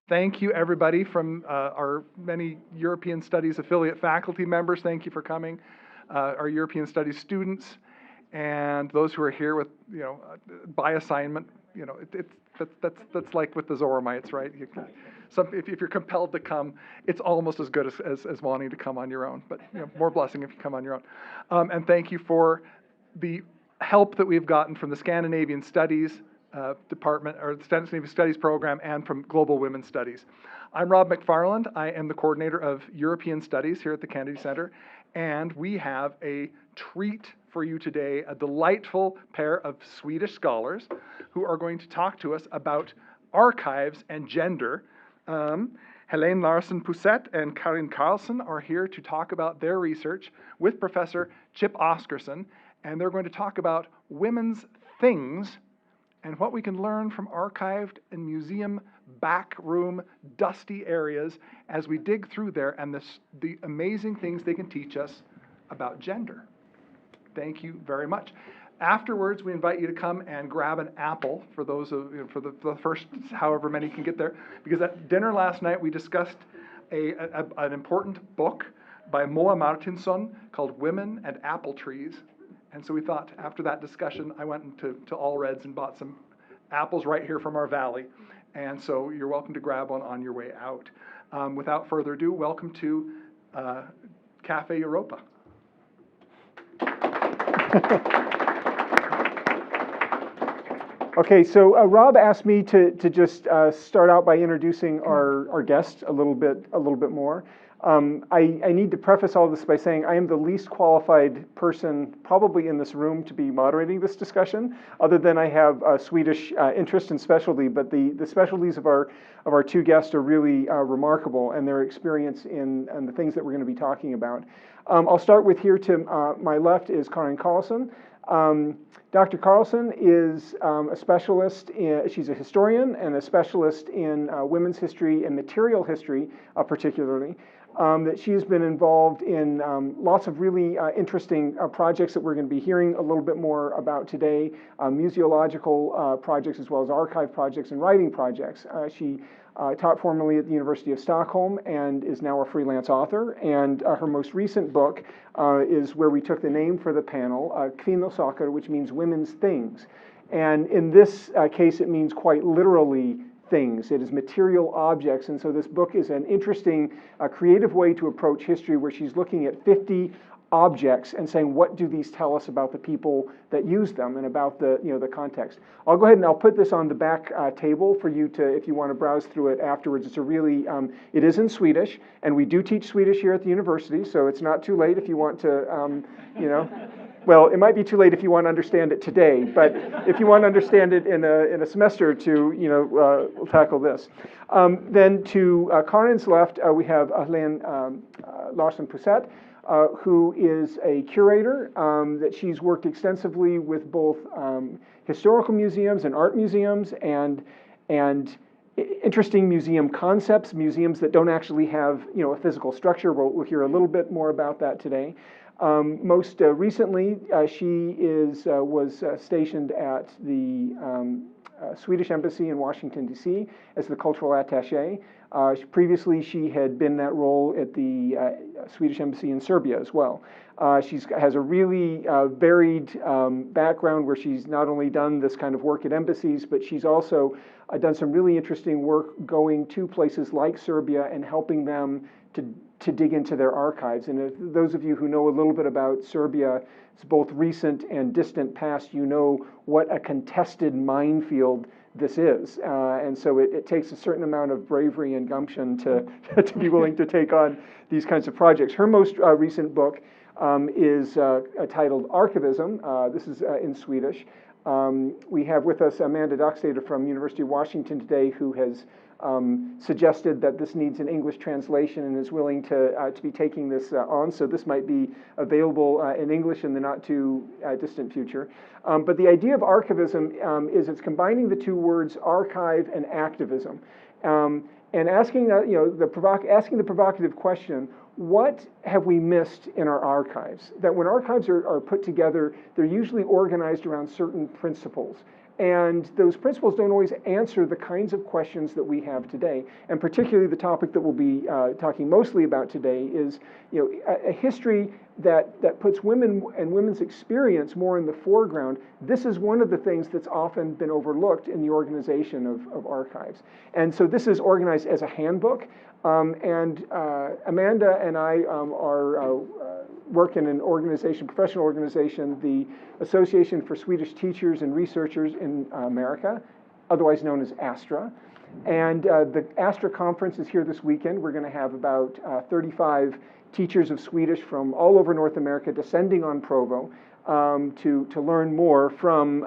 Thank you, everybody, from our many European Studies affiliate faculty members. Thank you for coming. Our European Studies students, and those who are here with, by assignment. That's like with the Zoramites, right? If you're compelled to come, it's almost as good as wanting to come on your own. But more blessing if you come on your own. And thank you for the help that we've gotten from the Scandinavian Studies Department, or the Scandinavian Studies Program, and from Global Women's Studies. I'm Rob McFarland. I am the coordinator of European Studies here at the Kennedy Center, and we have a treat for you today, a delightful pair of Swedish scholars who are going to talk to us about archives and gender. Helene Larsson Pusett and Karin Karlsson are here to talk about their research with Professor Chip Oscarson, and they're going to talk about women's things and what we can learn from archived and museum backroom dusty areas as we dig through there, and the amazing things they can teach us about gender. Thank you very much. Afterwards, we invite you to come and grab an apple for those of for the first however many can get there, because at dinner last night we discussed an important book by Moa Martinsson called Women and Apple Trees. And so we thought, after that discussion, I went into Allred's and bought some apples right here from our valley. And so you're welcome to grab one on your way out. Without further ado, welcome to Cafe Europa. Okay, so Rob asked me to just start out by introducing our guest a little bit more. I need to preface all this by saying I am the least qualified person probably in this room to be moderating this discussion, other than I have a Swedish interest and specialty, but the specialties of our two guests are really remarkable, and their experience in the things that we're going to be talking about. I'll start with here to my left is Karin Karlsson. Dr. Karlsson is a specialist, she's a historian and a specialist in women's history and material history particularly. That she has been involved in lots of really interesting projects that we're going to be hearing a little bit more about today, museological projects as well as archive projects and writing projects. She taught formerly at the University of Stockholm and is now a freelance author. And her most recent book is where we took the name for the panel, Kvinnosaker, which means women's things. And in this case, it means quite literally things. It is material objects. And so this book is an interesting, creative way to approach history, where she's looking at 50 objects and saying, what do these tell us about the people that use them and about the context. I'll go ahead and I'll put this on the back table for you to, if you want to browse through it afterwards. It's a really, it is in Swedish, and we do teach Swedish here at the university, so it's not too late if you want to, well, it might be too late if you want to understand it today, but if you want to understand it in a semester or two, we'll tackle this. Then to Karin's left, we have Helene Larsson Pusett, who is a curator that she's worked extensively with both historical museums and art museums and interesting museum concepts, museums that don't actually have a physical structure. We'll hear a little bit more about that today. Most recently, she was stationed at the Swedish Embassy in Washington, D.C. as the cultural attaché. Previously, she had been that role at the Swedish Embassy in Serbia as well. She has a really varied background, where she's not only done this kind of work at embassies, but she's also done some really interesting work going to places like Serbia and helping them to dig into their archives. And if those of you who know a little bit about Serbia, it's both recent and distant past, you know what a contested minefield this is. And so it takes a certain amount of bravery and gumption to be willing to take on these kinds of projects. Her most recent book is titled Archivism. This is in Swedish. We have with us Amanda Dockstader from University of Washington today, who has suggested that this needs an English translation and is willing to be taking this on. So this might be available in English in the not too distant future. But the idea of archivism is it's combining the two words archive and activism, and asking asking the provocative question: what have we missed in our archives? That when archives are put together, they're usually organized around certain principles. And those principles don't always answer the kinds of questions that we have today. And particularly the topic that we'll be talking mostly about today is, a history that puts women and women's experience more in the foreground. This is one of the things that's often been overlooked in the organization of archives. And so this is organized as a handbook. And Amanda and I work in an organization, professional organization, the Association for Swedish Teachers and Researchers in America, otherwise known as ASTRA. And the ASTRA conference is here this weekend. We're going to have about 35 teachers of Swedish from all over North America descending on Provo to learn more from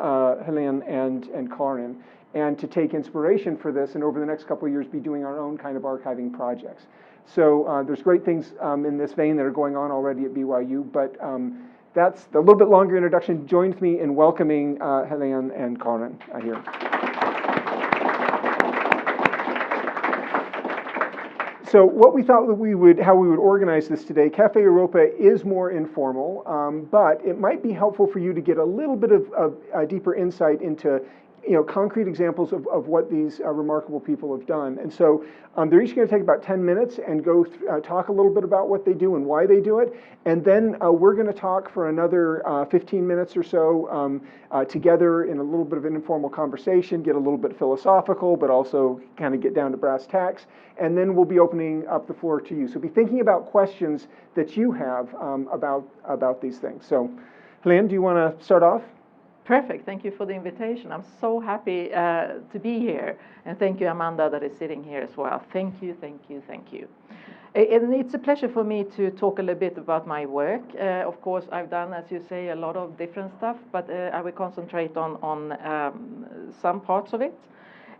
Helene and Karin, and to take inspiration for this, and over the next couple of years be doing our own kind of archiving projects. So there's great things in this vein that are going on already at BYU, but that's a little bit longer introduction. Join me in welcoming Helene and Karin here. So what we thought that how we would organize this today, Cafe Europa is more informal, but it might be helpful for you to get a little bit of a deeper insight into concrete examples of what these remarkable people have done. And so they're each going to take about 10 minutes and go talk a little bit about what they do and why they do it. And then we're going to talk for another 15 minutes or so together in a little bit of an informal conversation, get a little bit philosophical, but also kind of get down to brass tacks. And then we'll be opening up the floor to you. So be thinking about questions that you have about these things. So Helene, do you want to start off? Perfect. Thank you for the invitation. I'm so happy to be here. And thank you, Amanda, that is sitting here as well. Thank you, thank you, thank you. And it's a pleasure for me to talk a little bit about my work. Of course, I've done, as you say, a lot of different stuff, but I will concentrate on some parts of it.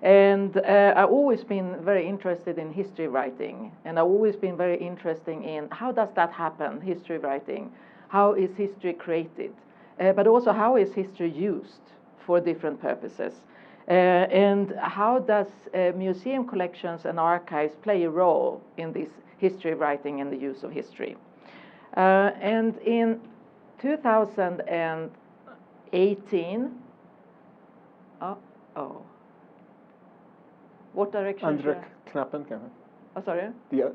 And I've always been very interested in history writing. And I've always been very interested in how does that happen, history writing? How is history created? But also how is history used for different purposes? And how does museum collections and archives play a role in this history writing and the use of history? And in 2018, what direction? Andre knappen, Oh, sorry? Yeah.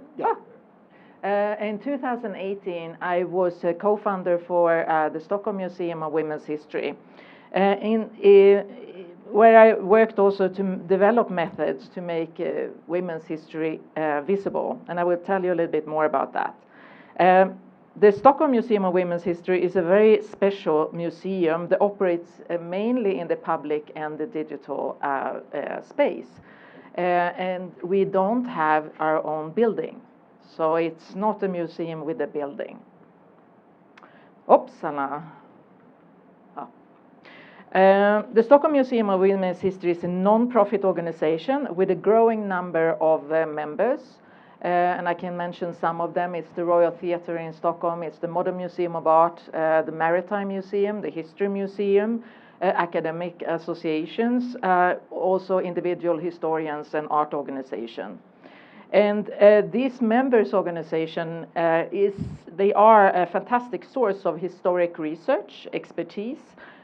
In 2018, I was a co-founder for the Stockholm Museum of Women's History, where I worked also to develop methods to make women's history visible. And I will tell you a little bit more about that. The Stockholm Museum of Women's History is a very special museum that operates mainly in the public and the digital space. And we don't have our own building. So it's not a museum with a building. Uppsala. The Stockholm Museum of Women's History is a non-profit organization with a growing number of members. And I can mention some of them. It's the Royal Theatre in Stockholm. It's the Modern Museum of Art, the Maritime Museum, the History Museum, academic associations, also individual historians and art organizations. And these members organization they are a fantastic source of historic research, expertise.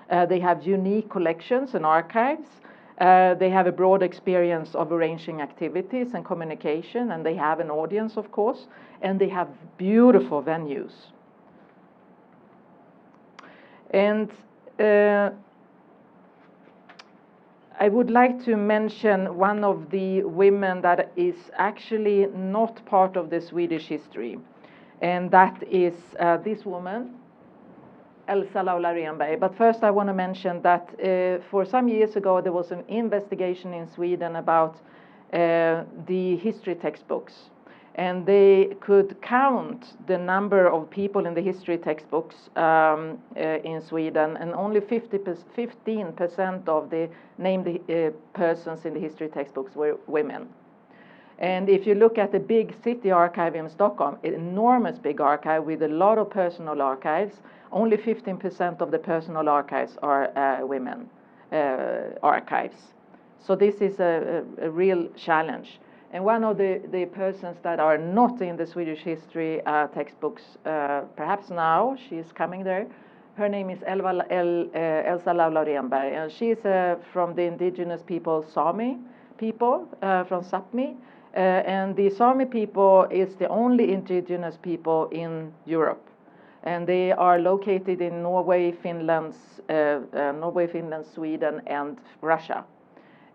They have unique collections and archives. They have a broad experience of arranging activities and communication, and they have an audience, of course, and they have beautiful venues. And I would like to mention one of the women that is actually not part of the Swedish history, and that is this woman, Elsa Laula Renberg. But first I want to mention that for some years ago there was an investigation in Sweden about the history textbooks. And they could count the number of people in the history textbooks in Sweden, and only 15% of the named persons in the history textbooks were women. And if you look at the big city archive in Stockholm, an enormous big archive with a lot of personal archives, only 15% of the personal archives are women archives. So this is a real challenge. And one of the persons that are not in the Swedish history textbooks, perhaps now, she is coming there, Her name is Elsa Laula Renberg, and she's from the indigenous people Sami people from Sápmi. And the Sami people is the only indigenous people in Europe. And they are located in Norway, Finland, Sweden, and Russia.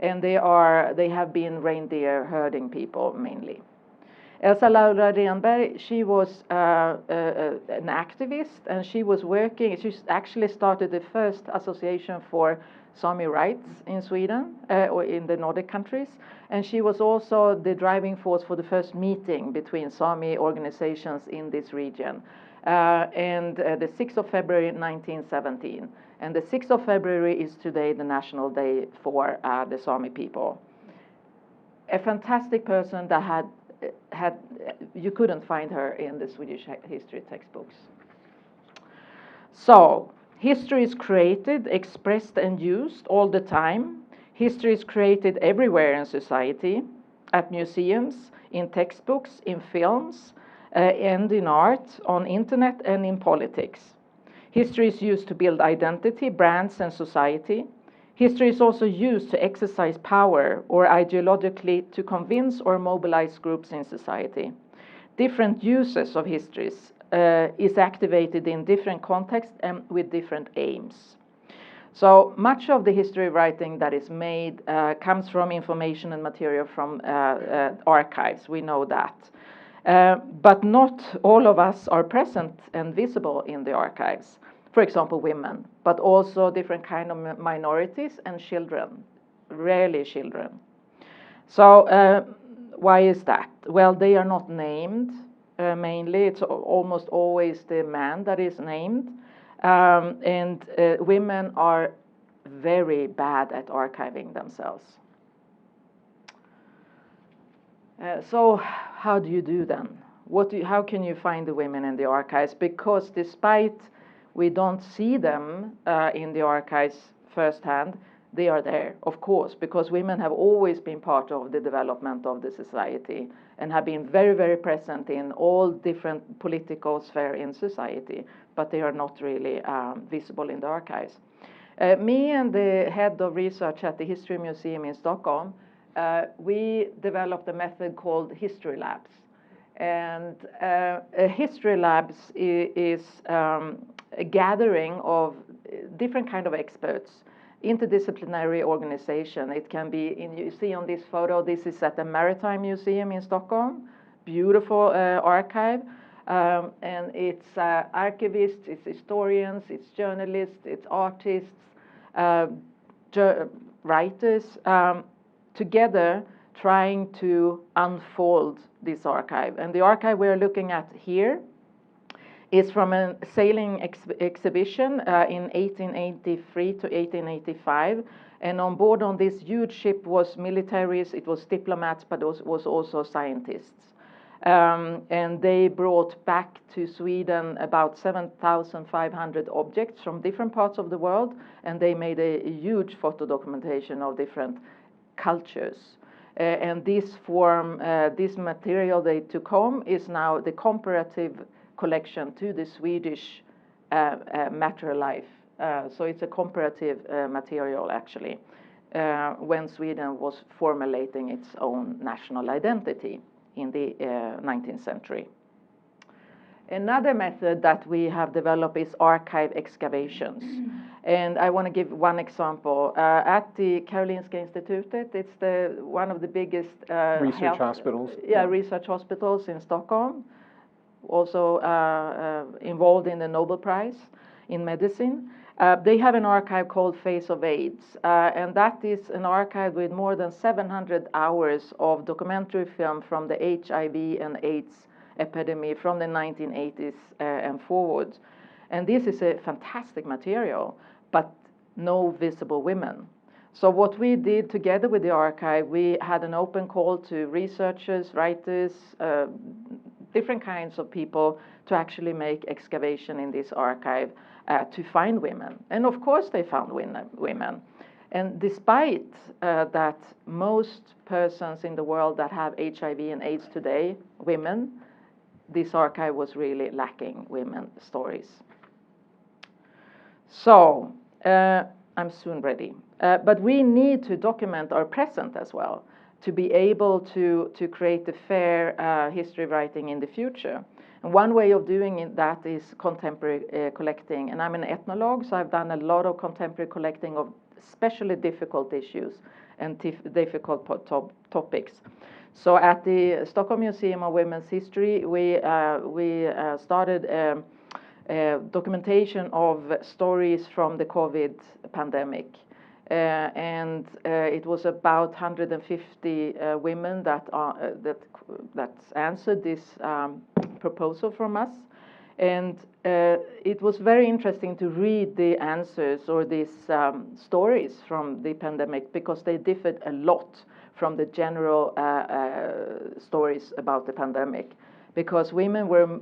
And they have been reindeer herding people mainly. Elsa Laura Renberg, she was an activist, and she actually started the first association for Sami rights in Sweden, or in the Nordic countries. And she was also the driving force for the first meeting between Sami organizations in this region. The 6th of February 1917. And the 6th of February is today the national day for the Sami people. A fantastic person that you couldn't find her in the Swedish history textbooks. So, history is created, expressed, and used all the time. History is created everywhere in society, at museums, in textbooks, in films, and in art, on internet, and in politics. History is used to build identity, brands, and society. History is also used to exercise power or ideologically to convince or mobilize groups in society. Different uses of histories is activated in different contexts and with different aims. So much of the history writing that is made comes from information and material from archives, we know that. But not all of us are present and visible in the archives. For example, women, but also different kind of minorities and children, rarely children. So why is that? Well, they are not named. Mainly, it's almost always the man that is named. And women are very bad at archiving themselves. So how do you do then? How can you find the women in the archives? Because despite we don't see them in the archives firsthand, they are there, of course, because women have always been part of the development of the society and have been very, very present in all different political spheres in society, but they are not really visible in the archives. Me and the head of research at the History Museum in Stockholm, we developed a method called History Labs. And a History Labs is a gathering of different kind of experts, interdisciplinary organization. It can be, you see on this photo, this is at the Maritime Museum in Stockholm, beautiful archive. And it's archivists, it's historians, it's journalists, it's artists, writers, together trying to unfold this archive. And the archive we're looking at here is from a sailing exhibition in 1883 to 1885. And on board on this huge ship was militaries, it was diplomats, but was also scientists. And they brought back to Sweden about 7,500 objects from different parts of the world, and they made a huge photo documentation of different cultures. And this material they took home is now the comparative collection to the Swedish matter life. So it's a comparative material, actually, when Sweden was formulating its own national identity in the 19th century. Another method that we have developed is archive excavations. And I want to give one example. At the Karolinska Institutet, it's one of the biggest research hospitals. Research hospitals in Stockholm. Also involved in the Nobel Prize in medicine. They have an archive called Face of AIDS, and that is an archive with more than 700 hours of documentary film from the HIV and AIDS epidemic from the 1980s and forward. And this is a fantastic material, but no visible women. So what we did together with the archive, we had an open call to researchers, writers, different kinds of people to actually make excavation in this archive to find women. And of course they found women. And despite that most persons in the world that have HIV and AIDS today, women, this archive was really lacking women stories. So, I'm soon ready. But we need to document our present as well to be able to create a fair history writing in the future. And one way of doing that is contemporary collecting. And I'm an ethnologue, so I've done a lot of contemporary collecting of especially difficult issues and difficult topics. So at the Stockholm Museum of Women's History, we started documentation of stories from the COVID pandemic. And it was about 150 women that answered this proposal from us. And it was very interesting to read the answers or these stories from the pandemic, because they differed a lot from the general stories about the pandemic, because women were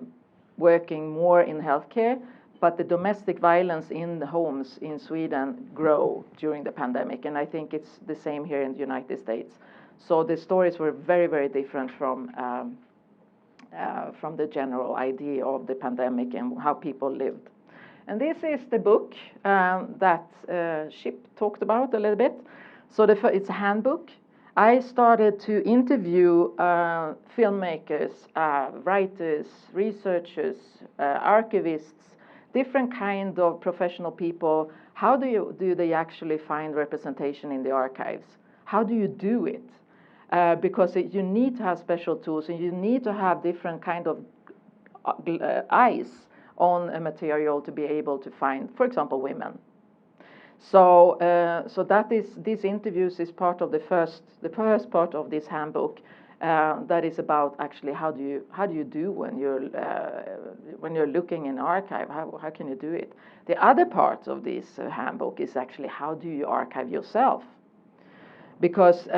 working more in healthcare, but the domestic violence in the homes in Sweden grow during the pandemic, and I think it's the same here in the United States. So the stories were very, very different from the general idea of the pandemic and how people lived. And this is the book that Chip talked about a little bit. So it's a handbook. I started to interview filmmakers, writers, researchers, archivists, different kind of professional people. How do they actually find representation in the archives? How do you do it? Because you need to have special tools, and you need to have different kind of eyes on a material to be able to find, for example, women. So, that is, these interviews is part of the first part of this handbook. That is about actually how do you do when you're looking in archive? How can you do it? The other part of this handbook is actually how do you archive yourself? Because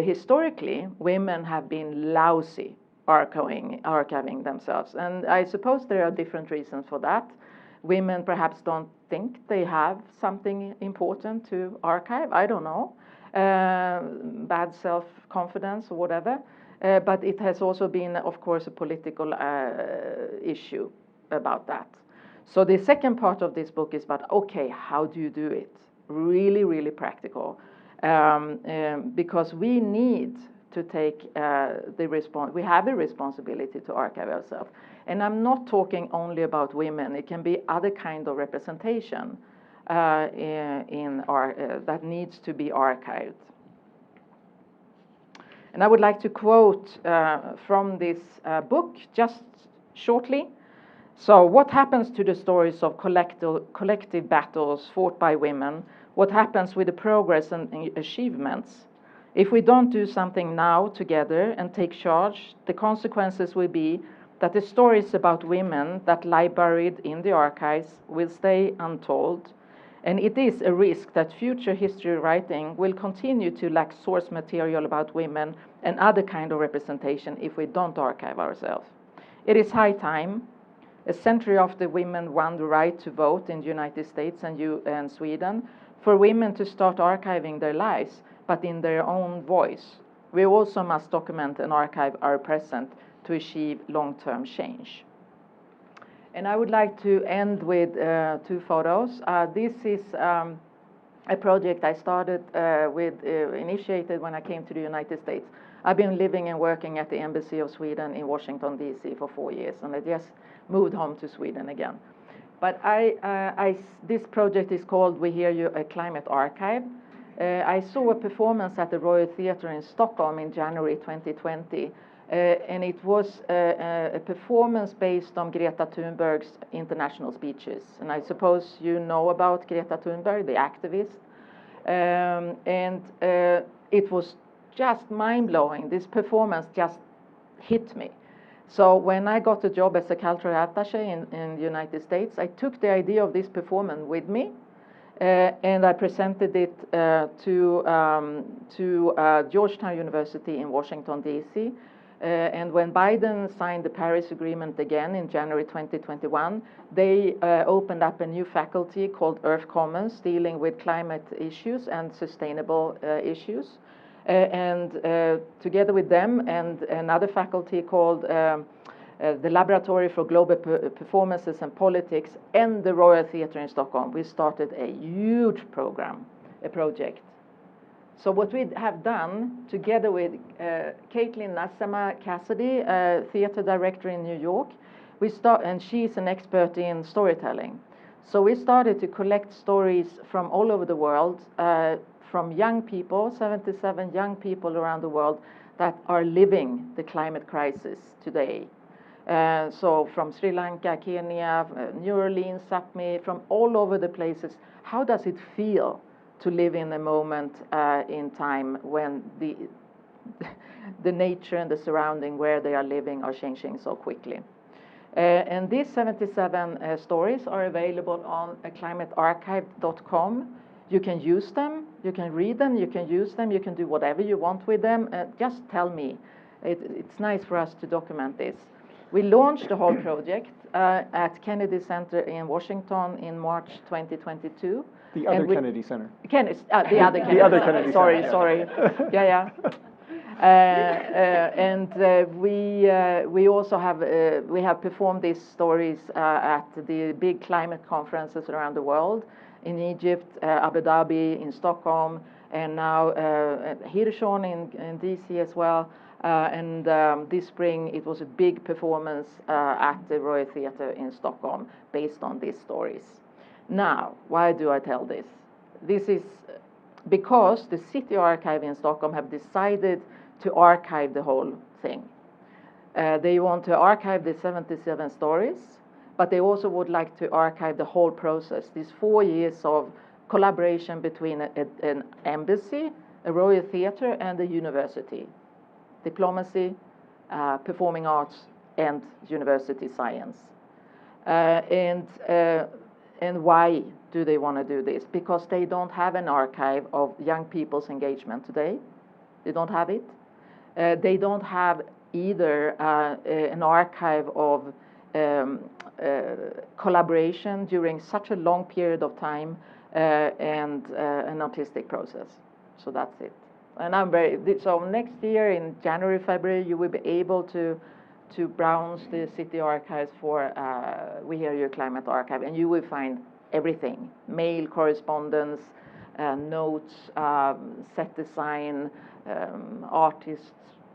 historically, women have been lousy archiving themselves, and I suppose there are different reasons for that. Women perhaps don't think they have something important to archive. I don't know, bad self-confidence or whatever. But it has also been, of course, a political issue about that. So the second part of this book is about, okay, how do you do it? Really, really practical. Because we need to take we have a responsibility to archive ourselves. And I'm not talking only about women. It can be other kind of representation that needs to be archived. And I would like to quote from this book just shortly. So, what happens to the stories of collective battles fought by women? What happens with the progress and achievements? If we don't do something now together and take charge, the consequences will be that the stories about women that lie buried in the archives will stay untold. And it is a risk that future history writing will continue to lack source material about women and other kind of representation if we don't archive ourselves. It is high time, a century after women won the right to vote in the United States and Sweden, for women to start archiving their lives, but in their own voice. We also must document and archive our present to achieve long-term change. And I would like to end with two photos. This is a project I started initiated when I came to the United States. I've been living and working at the Embassy of Sweden in Washington, D.C. for 4 years, and I just moved home to Sweden again. But this project is called We Hear You, a Climate Archive. I saw a performance at the Royal Theatre in Stockholm in January 2020. And it was a performance based on Greta Thunberg's international speeches. And I suppose you know about Greta Thunberg, the activist. And it was just mind-blowing. This performance just hit me. So when I got a job as a cultural attaché in the United States, I took the idea of this performance with me. And I presented it to Georgetown University in Washington, D.C. And when Biden signed the Paris Agreement again in January 2021, they opened up a new faculty called Earth Commons, dealing with climate issues and sustainable issues. And together with them and another faculty called the Laboratory for Global Performances and Politics, and the Royal Theatre in Stockholm. We started a huge program, a project. So what we have done, together with Caitlin Nassama Cassidy, theater director in New York, and she's an expert in storytelling. So we started to collect stories from all over the world, from young people, 77 young people around the world that are living the climate crisis today. So from Sri Lanka, Kenya, New Orleans, Sapmi, from all over the places. How does it feel to live in a moment in time when the nature and the surrounding where they are living are changing so quickly? And these 77 stories are available on climatearchive.com. You can use them, you can read them, you can use them, you can do whatever you want with them. Just tell me. It's nice for us to document this. We launched the whole project at Kennedy Center in Washington in March 2022. The other Kennedy Center. The other Kennedy. The other Kennedy Sorry, Center. sorry. Yeah. And we also have performed these stories at the big climate conferences around the world, in Egypt, Abu Dhabi, in Stockholm, and now Hirschhorn in DC as well. And this spring it was a big performance at the Royal Theatre in Stockholm based on these stories. Now, why do I tell this? This is because the City Archive in Stockholm have decided to archive the whole thing. They want to archive the 77 stories, but they also would like to archive the whole process, these 4 years of collaboration between an embassy, a Royal Theatre, and a university. Diplomacy, performing arts, and university science. And why do they want to do this? Because they don't have an archive of young people's engagement today. They don't have it. They don't have either an archive of collaboration during such a long period of time and an artistic process. So that's it. And so next year in January, February, you will be able to browse the City Archives for We Hear Your Climate Archive, and you will find everything: mail correspondence, notes, set design, artists,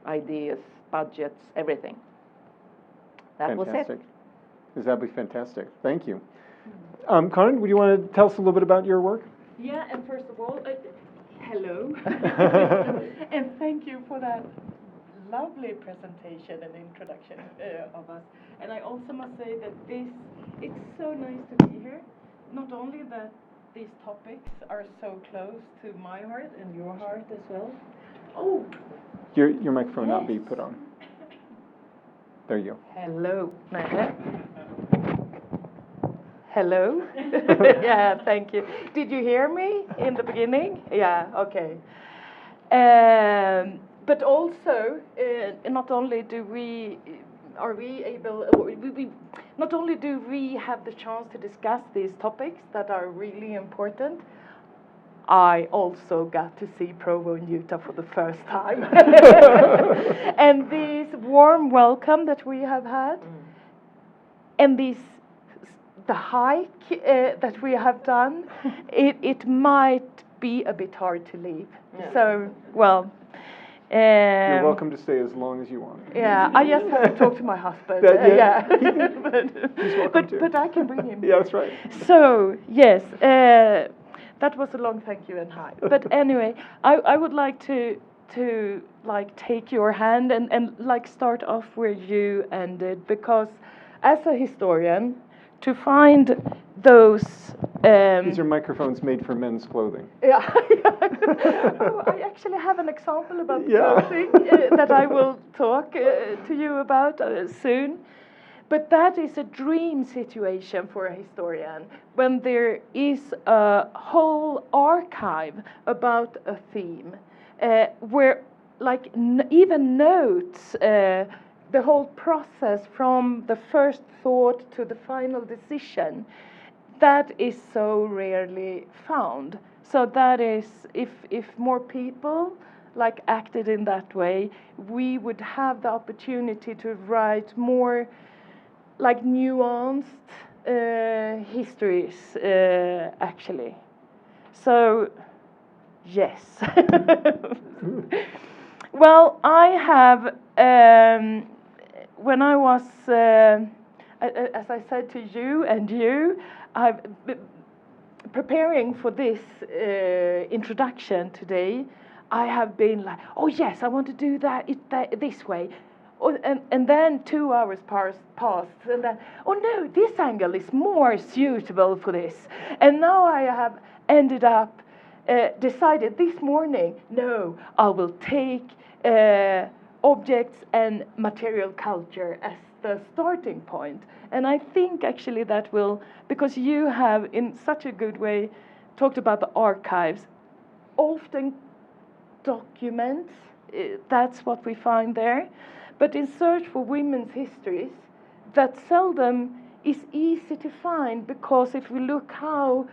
ideas, budgets, everything. That Fantastic. was it. That'd be fantastic. Thank you. Karin, would you want to tell us a little bit about your work? Yeah, and first of all, hello. And thank you for that lovely presentation and introduction of us. And I also must say that it's so nice to be here. Not only that these topics are so close to my heart and your heart as well. Oh! Your microphone not be Yes. put on. There you go. Hello. Hello? Yeah, thank you. Did you hear me in the beginning? Yeah, okay. But also, not only do we have the chance to discuss these topics that are really important, I also got to see Provo and Utah for the first time. And this warm welcome that we have had, and the hike that we have done, it might be a bit hard to leave. Yeah. So, well. You're welcome to stay as long as you want. Yeah, I just have to talk to my husband. He's welcome too. But I can bring him. Yeah, that's right. So, yes, that was a long thank you and hi. But anyway, I would like to like take your hand and like start off where you ended, because as a historian, to find those These are microphones made for men's clothing. Yeah. Oh, I actually have an example about clothing that I will talk to you about soon. But that is a dream situation for a historian, when there is a whole archive about a theme, where like even notes the whole process from the first thought to the final decision. That is so rarely found. So that is, if more people like acted in that way, we would have the opportunity to write more like nuanced histories, actually. So, yes. Well, I have, when I was, as I said to you and you, I've preparing for this introduction today, I have been like, oh yes, I want to do that this way. Oh, and then 2 hours passed, and then, oh no, this angle is more suitable for this. And now I have ended up, decided this morning, no, I will take objects and material culture as the starting point. And I think actually that will, because you have in such a good way talked about the archives, often documents, that's what we find there. But in search for women's histories, that seldom is easy to find, because if we look how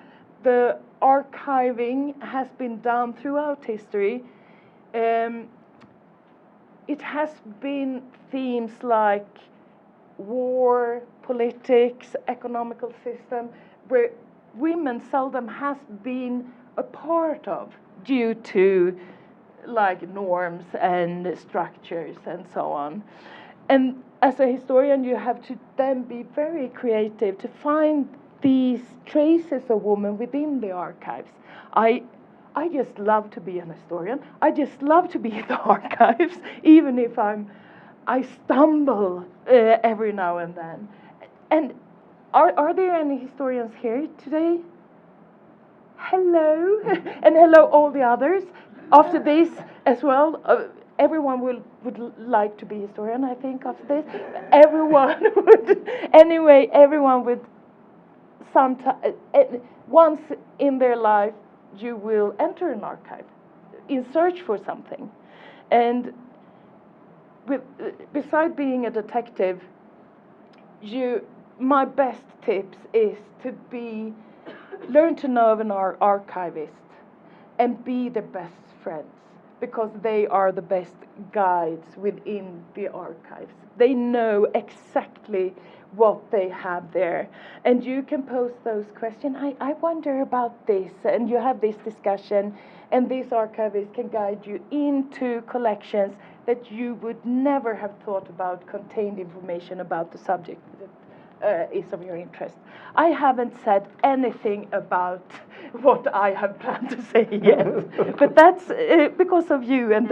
the archiving has been done throughout history, it has been themes like war, politics, economical system, where women seldom has been a part of due to like norms and structures and so on. And as a historian, you have to then be very creative to find these traces of women within the archives. I just love to be an historian. I just love to be in the archives, even if I stumble every now and then. And are there any historians here today? Hello, and hello all the others. After this as well, everyone would like to be historian, I think, after this. Everyone would, anyway, everyone would sometime, once in their life, you will enter an archive in search for something. And beside being a detective, my best tips is to learn to know an archivist and be the best friends, because they are the best guides within the archives. They know exactly what they have there, and you can pose those questions. I wonder about this, and you have this discussion, and this archivist can guide you into collections that you would never have thought about contained information about the subject that is of your interest. I haven't said anything about what I have planned to say yet, but that's because of you and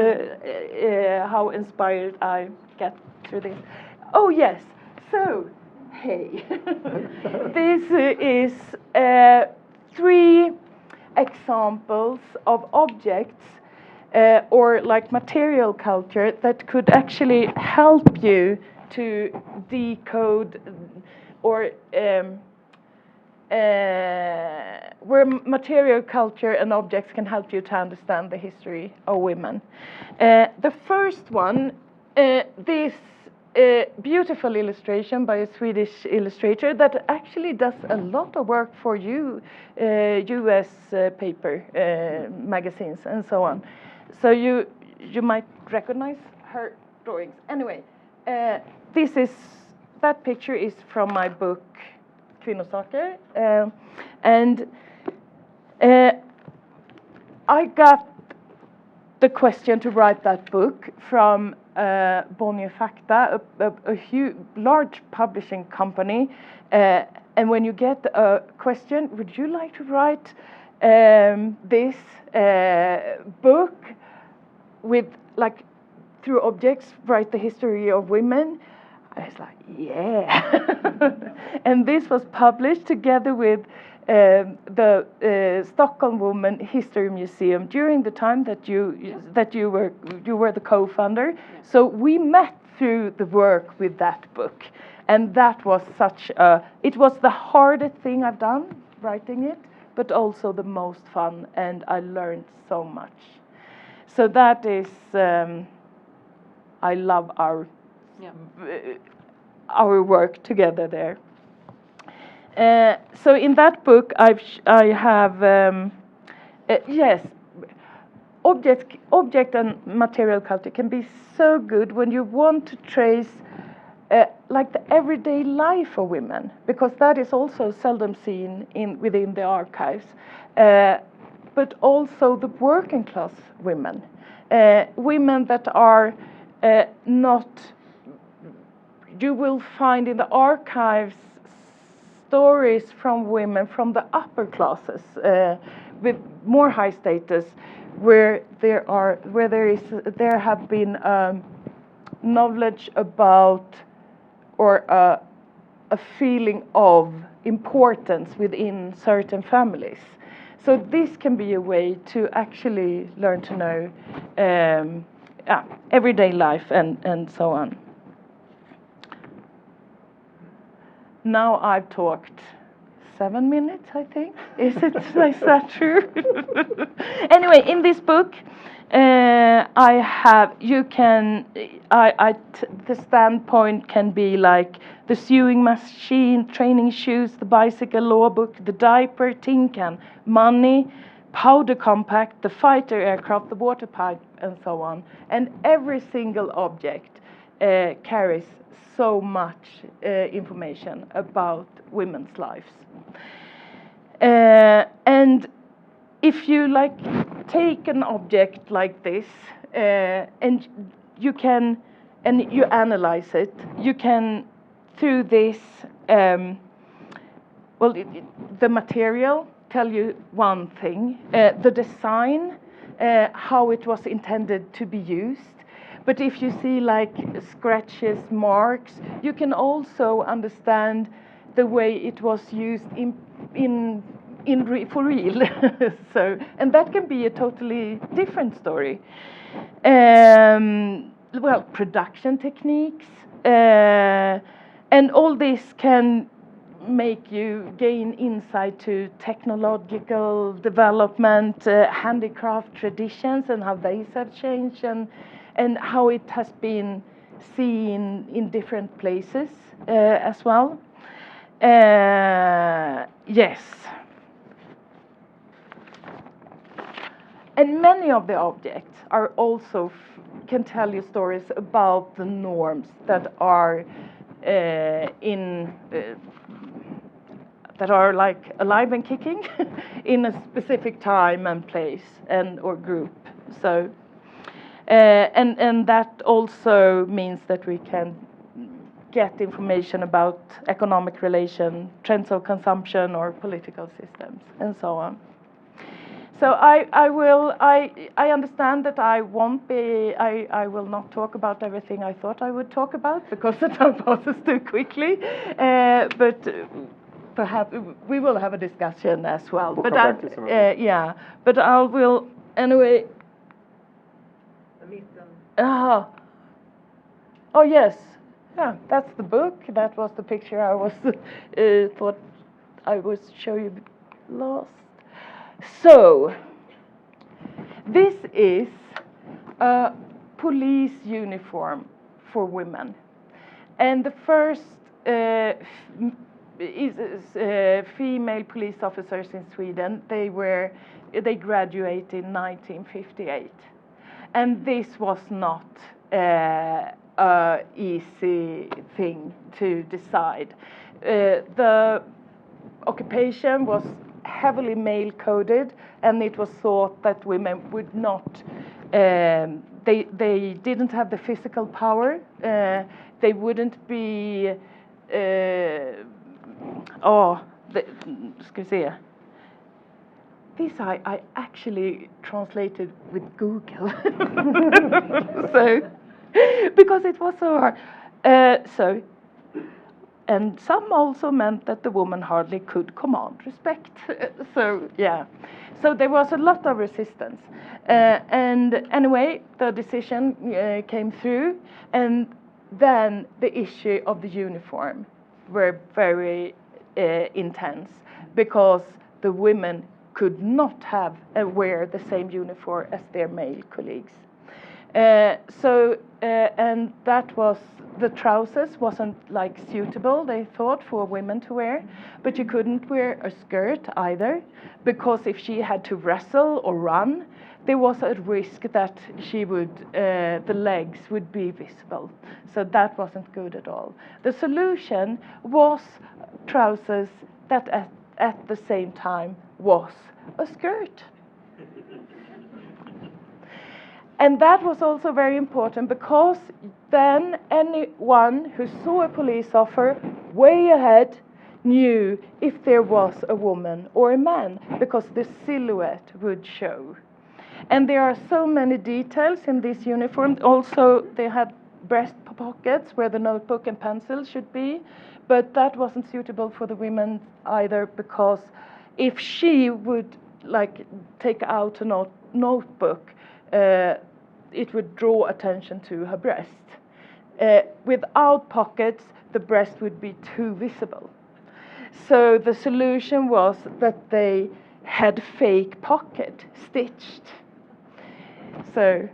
how inspired I get through this. Oh yes, so hey, this is 3 examples of objects or like material culture that could actually help you to decode or where material culture and objects can help you to understand the history of women. The first one, this beautiful illustration by a Swedish illustrator that actually does a lot of work for you, US paper magazines and so on. So you might recognize her drawings. Anyway, that picture is from my book Kvinnosaker, and I got the question to write that book from Bonnier Fakta, a huge, large publishing company. And when you get a question, would you like to write this book with, like, through objects, write the history of women? I was like, yeah. And this was published together with the Stockholm Women History Museum during the time that you were the co-founder. So we met through the work with that book, and that was it was the hardest thing I've done, writing it, but also the most fun, and I learned so much. So that is, I love our work together there. So in that book, I have yes, object and material culture can be so good when you want to trace like the everyday life of women, because that is also seldom seen within the archives, but also the working class women, women that are not. You will find in the archives stories from women from the upper classes with more high status, where there have been knowledge about or a feeling of importance within certain families. So this can be a way to actually learn to know everyday life and so on. Now I've talked 7 minutes, I think. Is that true? Anyway, in this book, the standpoint can be like the sewing machine, training shoes, the bicycle law book, the diaper, tin can, money, powder compact, the fighter aircraft, the water pipe, and so on. And every single object carries so much information about women's lives. And if you take an object like this and you analyze it, you can through this the material tell you one thing, the design, how it was intended to be used. But if you see scratches, marks, you can also understand the way it was used for real. So, and that can be a totally different story. Production techniques, and all this can make you gain insight to technological development, handicraft traditions, and how these have changed, and how it has been seen in different places as well. Yes. And many of the objects are also can tell you stories about the norms that are that are alive and kicking in a specific time and place or group. So. And that also means that we can get information about economic relation, trends of consumption, or political systems, and so on. So I understand that I will not talk about everything I thought I would talk about because the time passes too quickly. But perhaps we will have a discussion as well. We'll come back to some of it. Yeah, but I will anyway. Oh yes, yeah. That's the book. That was the picture I was thought I would show you last. So this is a police uniform for women, and the first female police officers in Sweden. They graduated in 1958. And this was not an easy thing to decide. The occupation was heavily male-coded, and it was thought that women would not. They didn't have the physical power. They wouldn't be. Ska vi se. This I actually translated with Google. So, because it was so hard. And some also meant that the woman hardly could command respect. So, yeah. So there was a lot of resistance. And anyway, the decision came through. And then the issue of the uniform were very intense, because the women could not wear the same uniform as their male colleagues. And that was the trousers wasn't like suitable, they thought, for women to wear, but you couldn't wear a skirt either, because if she had to wrestle or run, there was a risk that she would, the legs would be visible. So that wasn't good at all. The solution was trousers that at the same time was a skirt. And that was also very important, because then anyone who saw a police officer way ahead knew if there was a woman or a man, because the silhouette would show. And there are so many details in this uniform. Also, they had breast pockets where the notebook and pencil should be, but that wasn't suitable for the women either, because if she would like take out a notebook, it would draw attention to her breast. Without pockets, the breast would be too visible. So the solution was that they had fake pocket stitched. So,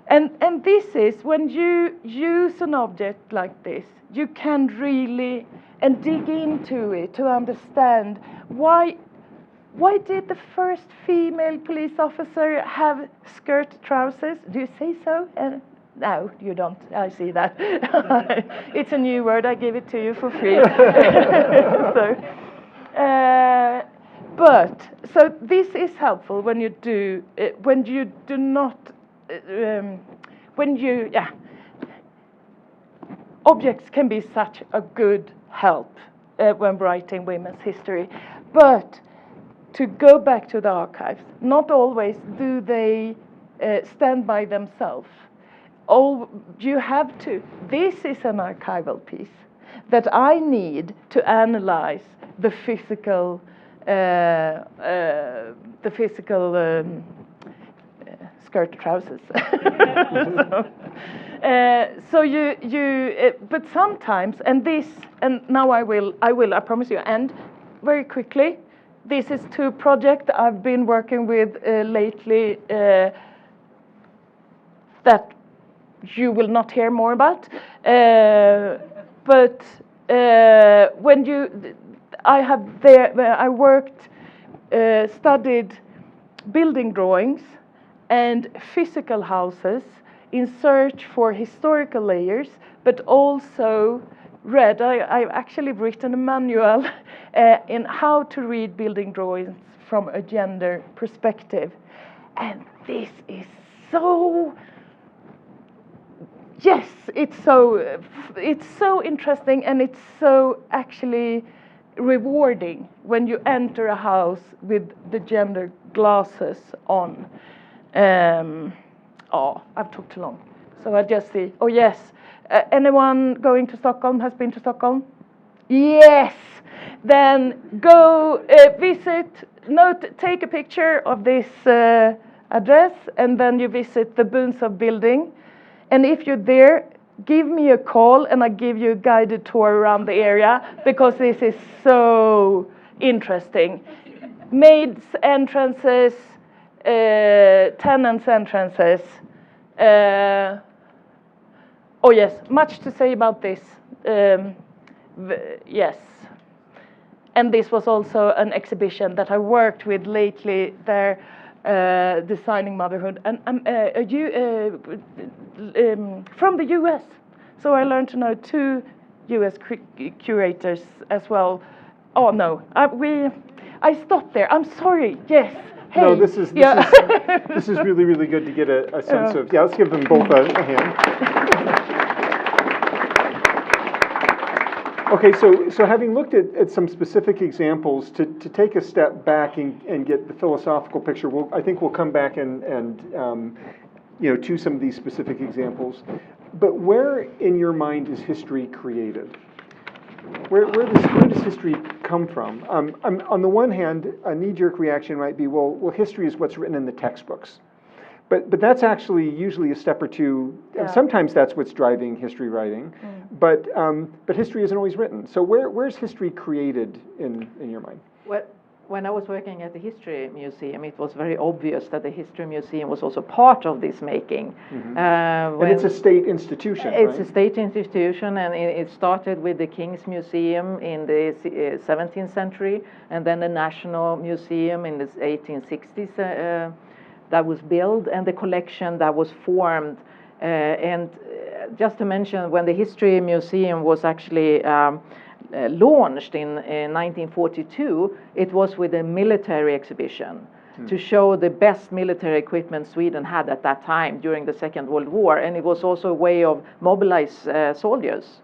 and this is when you use an object like this, you can really and dig into it to understand why did the first female police officer have skirt trousers? Do you say so? No, you don't. I see that. It's a new word. I give it to you for free. So this is helpful when you do not objects can be such a good help when writing women's history, but to go back to the archives, not always do they stand by themselves. You have to. This is an archival piece that I need to analyze the physical skirt trousers. But sometimes, and now I promise you, and very quickly. This is two projects I've been working with lately that you will not hear more about. But I worked, studied building drawings and physical houses in search for historical layers, but also I've actually written a manual in how to read building drawings from a gender perspective. And this is it's so interesting, and it's so actually rewarding when you enter a house with the gender glasses on. I've talked too long, so I just see. Oh yes, anyone going to Stockholm has been to Stockholm? Yes. Then go visit. Take a picture of this address, and then you visit the Bundsov building. And if you're there, give me a call, and I give you a guided tour around the area, because this is so interesting. Maids' entrances, tenants' entrances. Oh yes, much to say about this. Yes. And this was also an exhibition that I worked with lately there, designing motherhood, and from the US. So I learned to know 2 US curators as well. Oh no, I stopped there. I'm sorry. Yes. Hey. No, this is really, really good to get a sense of. Yeah, let's give them both a hand. Okay, so having looked at some specific examples, to take a step back and get the philosophical picture, I think we'll come back and to some of these specific examples. But where in your mind is history created? Where does history come from? On the one hand, a knee-jerk reaction might be, well, history is what's written in the textbooks. But that's actually usually a step or two. Yeah. Sometimes that's what's driving history writing. But history isn't always written. So where's history created in your mind? When I was working at the History Museum, it was very obvious that the History Museum was also part of this making. And it's a state institution, It's right? a state institution, and it started with the King's Museum in the 17th century, and then the National Museum in the 1860s that was built, and the collection that was formed. Just to mention, when the History Museum was actually launched in 1942, it was with a military exhibition to show the best military equipment Sweden had at that time during the Second World War, and it was also a way of mobilize soldiers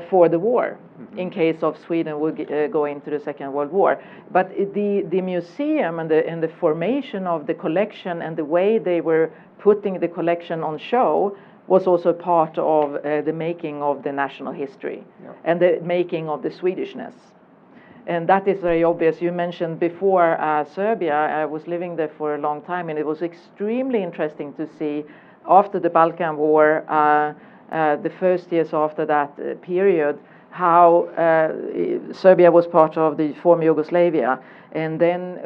for the war in case of Sweden would go into the Second World War. But the museum and the formation of the collection and the way they were putting the collection on show was also part of the making of the national history and the making of the Swedishness. And that is very obvious. You mentioned before Serbia. I was living there for a long time, and it was extremely interesting to see after the Balkan War, the first years after that period, how Serbia was part of the former Yugoslavia, and then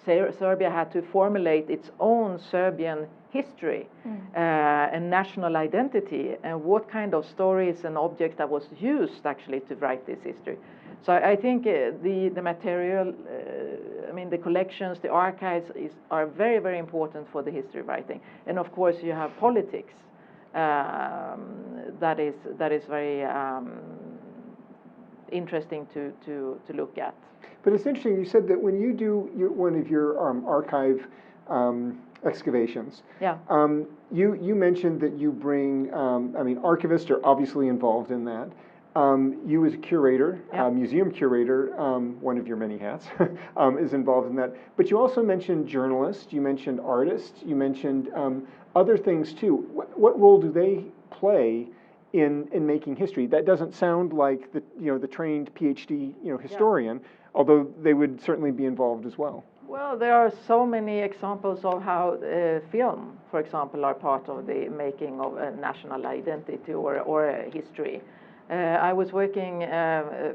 Serbia had to formulate its own Serbian history and national identity, and what kind of stories and objects that was used actually to write this history. So I think the material, the collections, the archives are very, very important for the history writing. And of course you have politics that is very interesting to look at. But it's interesting, you said that when you do one of your archive excavations, you mentioned that you bring, archivists are obviously involved in that. You as a curator, museum curator, one of your many hats, is involved in that. But you also mentioned journalists, you mentioned artists, you mentioned other things too. What role do they play in making history? That doesn't sound like the trained PhD historian, although they would certainly be involved as well. Well, there are so many examples of how film, for example, are part of the making of a national identity or a history. I was working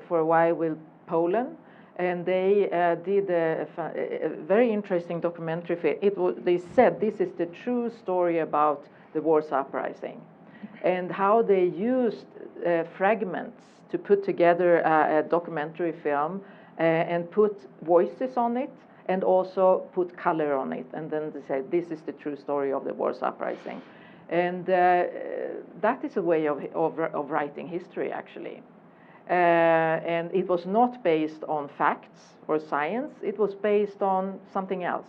for a while with Poland, and they did a very interesting documentary film. They said this is the true story about the Warsaw Uprising, and how they used fragments to put together a documentary film and put voices on it, and also put color on it, and then they said this is the true story of the Warsaw Uprising. And that is a way of writing history, actually. And it was not based on facts or science. It was based on something else,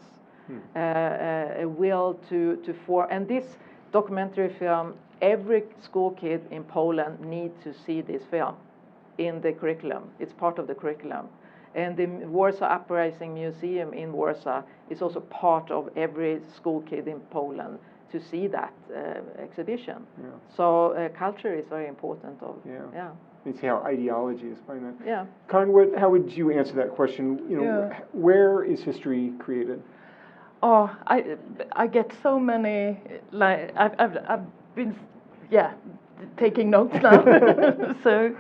a will to form. And this documentary film, every school kid in Poland needs to see this film in the curriculum. It's part of the curriculum. And the Warsaw Uprising Museum in Warsaw is also part of every school kid in Poland to see that exhibition. So culture is very important. You see how ideology is behind that. Yeah. Karin, how would you answer that question? Where is history created? Oh, I get so many. Like I've been taking notes now. So,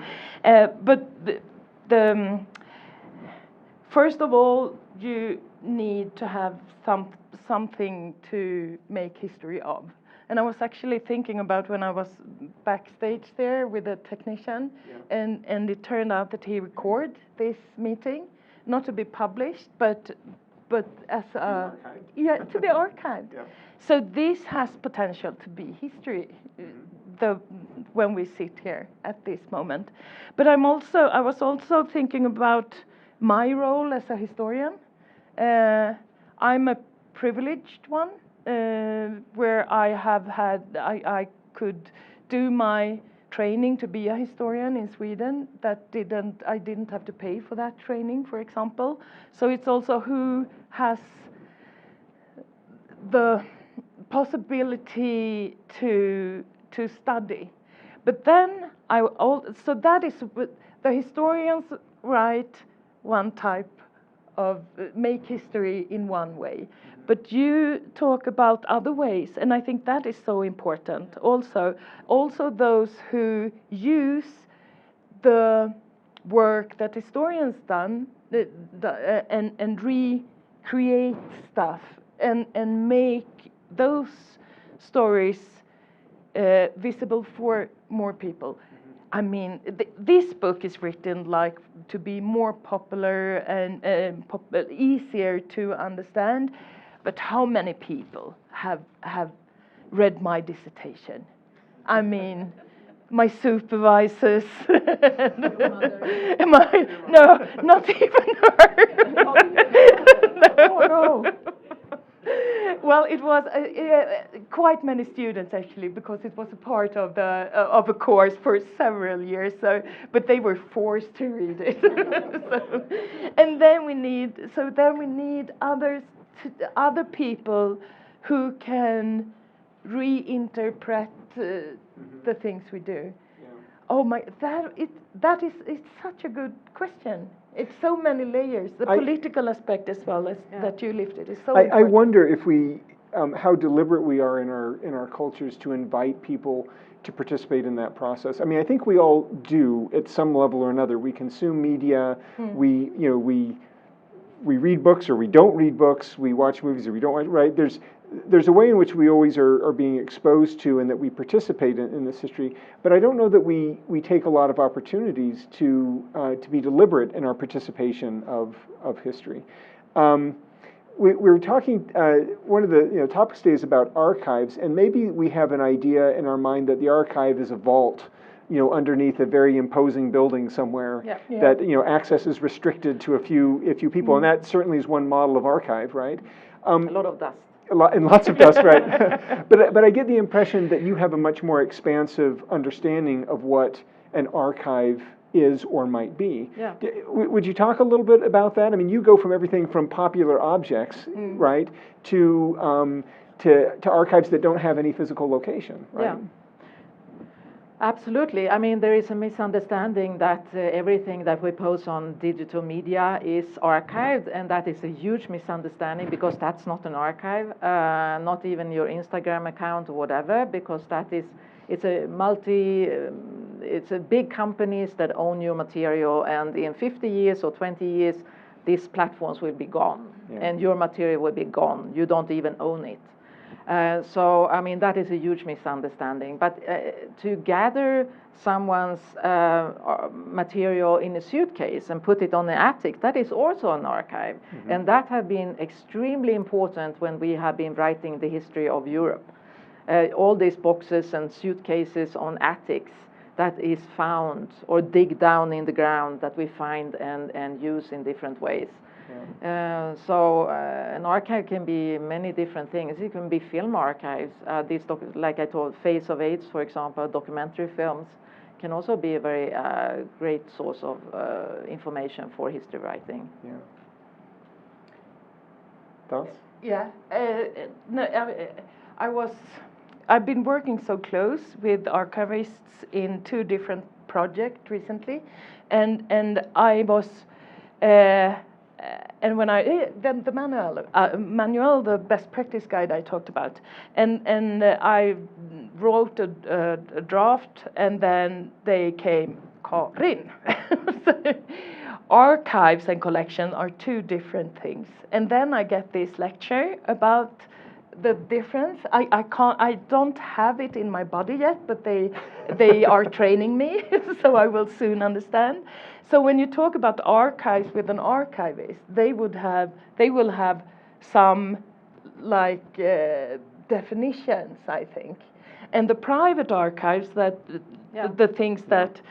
but the first of all, you need to have something to make history of. And I was actually thinking about when I was backstage there with a technician, and it turned out that he recorded this meeting, not to be published, but as a to be archived. Yeah. So this has potential to be history. When we sit here at this moment. But I was also thinking about my role as a historian. I'm a privileged one, where I could do my training to be a historian in Sweden. I didn't have to pay for that training, for example. So it's also who has the possibility to study. But then so that is the historians write one type of make history in one way, but you talk about other ways, and I think that is so important. Also those who use the work that historians done and recreate stuff and make those stories visible for more people. I mean, this book is written like to be more popular and easier to understand. But how many people have read my dissertation? I mean, my supervisors. No, not even her. No. Well, it was quite many students actually, because it was a part of a course for several years. So, but they were forced to read it. And then we need other people who can reinterpret the things we do. Oh my, it's such a good question. It's so many layers. The political aspect as well as that you lifted is so important. I wonder if we, how deliberate we are in our cultures to invite people to participate in that process. I mean, I think we all do at some level or another. We consume media. We read books or we don't read books. We watch movies or we don't watch. Right? There's a way in which we always are being exposed to and that we participate in this history, but I don't know that we take a lot of opportunities to be deliberate in our participation of history. We were talking, one of the topics today is about archives, and maybe we have an idea in our mind that the archive is a vault, underneath a very imposing building somewhere that access is restricted to a few people, and that certainly is one model of archive, right? A lot of dust. And lots of dust, right? But I get the impression that you have a much more expansive understanding of what an archive is or might be. Yeah. Would you talk a little bit about that? I mean, you go from everything from popular objects, right, to archives that don't have any physical location, right? Yeah. Absolutely. I mean, there is a misunderstanding that everything that we post on digital media is archived, and that is a huge misunderstanding, because that's not an archive, not even your Instagram account or whatever, because it's a big companies that own your material, and in 50 years or 20 years, these platforms will be gone, and your material will be gone. You don't even own it. So, I mean, that is a huge misunderstanding. But to gather someone's material in a suitcase and put it on the attic, that is also an archive. And that has been extremely important when we have been writing the history of Europe. All these boxes and suitcases on attics that is found or dig down in the ground that we find and use in different ways. So an archive can be many different things. It can be film archives. Like I told, Face of AIDS, for example, documentary films can also be a very great source of information for history writing. Yeah. Thoughts? Yeah. I've been working so close with archivists in 2 different projects recently, and I was. And when the manual, the best practice guide I talked about, and I wrote a draft, and then they came, Karin. Archives and collection are 2 different things. And then I get this lecture about the difference. I don't have it in my body yet, but they are training me, so I will soon understand. So when you talk about archives with an archivist, they will have some definitions, I think. And the private archives the things that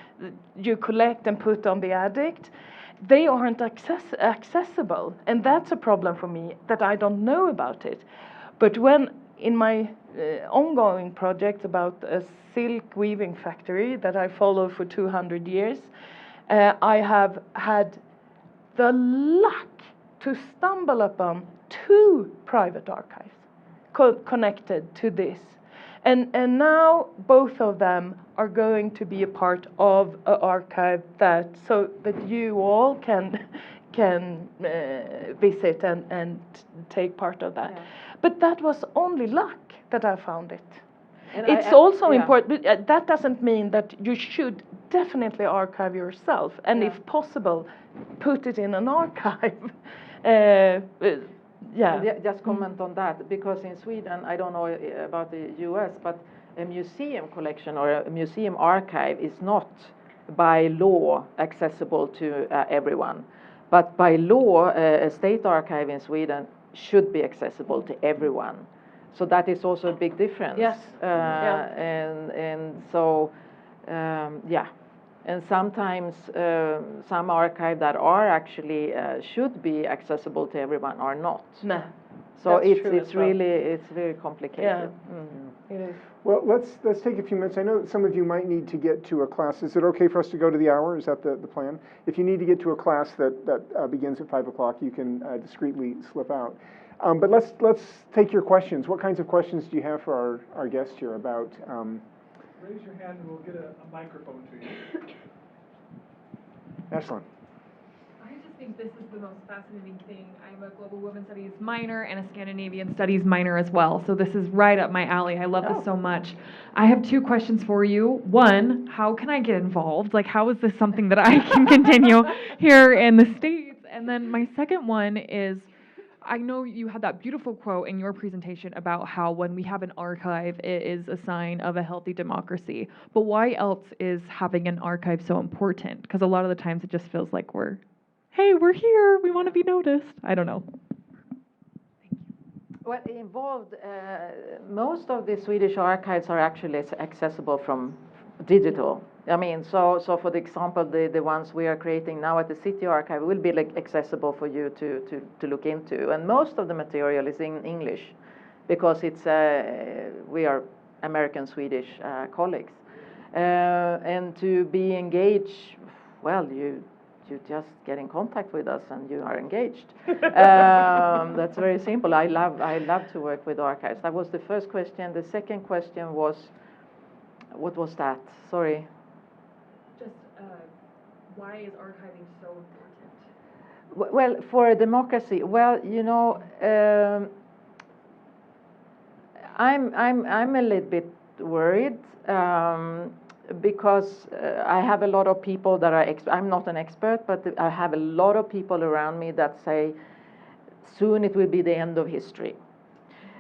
you collect and put on the addict, they aren't accessible, and that's a problem for me that I don't know about it. But when in my ongoing project about a silk weaving factory that I followed for 200 years, I have had the luck to stumble upon 2 private archives connected to this. And now both of them are going to be a part of an archive so that you all can visit and take part of that. Yeah. But that was only luck that I found it. And it's also yeah. important, but that doesn't mean that you should definitely archive yourself, and Yeah. if possible, put it in an archive. Yeah. And just comment on that, because in Sweden, I don't know about the US, but a museum collection or a museum archive is not by law accessible to everyone. But by law, a state archive in Sweden should be accessible to everyone. So that is also a big difference. Yes. And so, yeah. And sometimes some archives that are actually should be accessible to everyone are not. No. So That's true it's as well. really it's very complicated. Yeah. It is. Well, let's take a few minutes. I know some of you might need to get to a class. Is it okay for us to go to the hour? Is that the plan? If you need to get to a class that begins at 5 o'clock, you can discreetly slip out. But let's take your questions. What kinds of questions do you have for our guest here about? Raise your hand and we'll get a microphone to you. Ashlyn. I just think this is the most fascinating thing. I'm a global women's studies minor and a Scandinavian studies minor as well. So this is right up my alley. I love this so much. I have two questions for you. One, how can I get involved? Like, how is this something that I can continue here in the States? And then my second one is, I know you had that beautiful quote in your presentation about how when we have an archive, it is a sign of a healthy democracy. But why else is having an archive so important? Because a lot of the times it just feels like hey, we're here, we want to be noticed. I don't know. Well, involved, most of the Swedish archives are actually accessible from digital. I mean, so for the example, the ones we are creating now at the City Archive will be accessible for you to look into. And most of the material is in English, because it's we are American Swedish colleagues. And to be engaged, well, you just get in contact with us and you are engaged. That's very simple. I love to work with archives. That was the first question. The second question was, what was that? Sorry. Just why is archiving so important? Well, for a democracy, well, you know, I'm a little bit worried. Because I have a lot of people that are, I'm not an expert, but I have a lot of people around me that say soon it will be the end of history.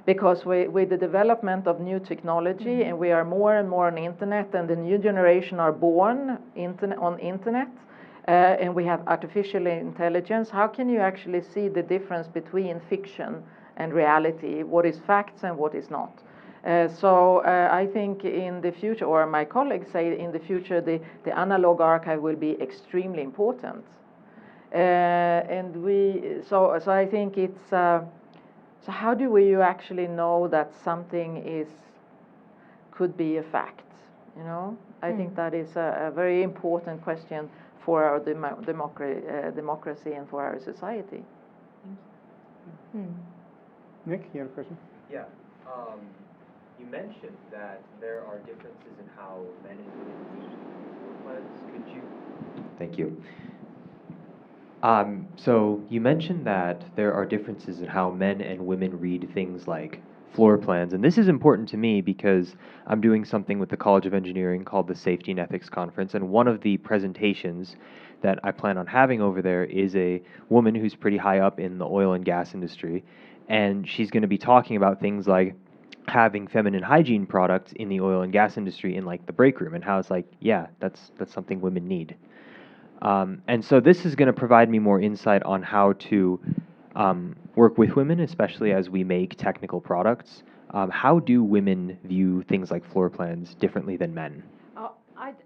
Because with the development of new technology, and we are more and more on internet, and the new generation are born on internet, and we have artificial intelligence, how can you actually see the difference between fiction and reality, what is facts and what is not? So I think in the future, or my colleagues say in the future, the analog archive will be extremely important. And so I think it's, so how do you actually know that something could be a fact, you know? I think that is a very important question for our democracy and for our society. Nick, you have a question? Yeah. You mentioned that there are differences in how men and women read floor plans. Could you? Thank you. So you mentioned that there are differences in how men and women read things like floor plans, and this is important to me because I'm doing something with the College of Engineering called the Safety and Ethics Conference, and one of the presentations that I plan on having over there is a woman who's pretty high up in the oil and gas industry, and she's going to be talking about things like having feminine hygiene products in the oil and gas industry in like the break room, and how it's like, yeah, that's something women need. And so this is going to provide me more insight on how to work with women, especially as we make technical products. How do women view things like floor plans differently than men?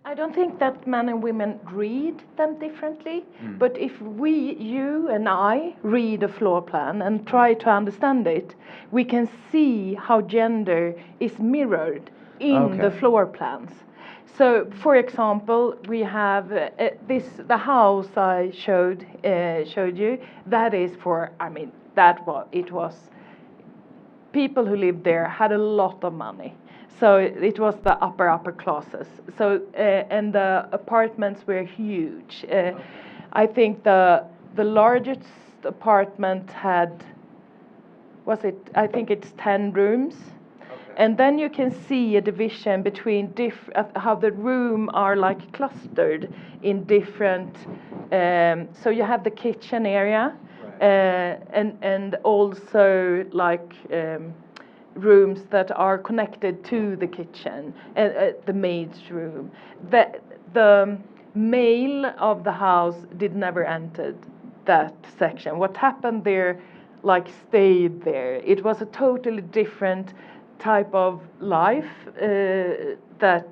I don't think that men and women read them differently, but if you and I read a floor plan and try to understand it, we can see how gender is mirrored in the floor plans. So, for example, we have the house I showed you. That is for, I mean, it was people who lived there had a lot of money. So it was the upper classes. So and the apartments were huge. I think the largest apartment had, I think it's 10 rooms. And then you can see a division between how the room are like clustered in different. So you have the kitchen area, and also like rooms that are connected to the kitchen, the maid's room. The male of the house did never enter that section. What happened there, like, stayed there. It was a totally different type of life that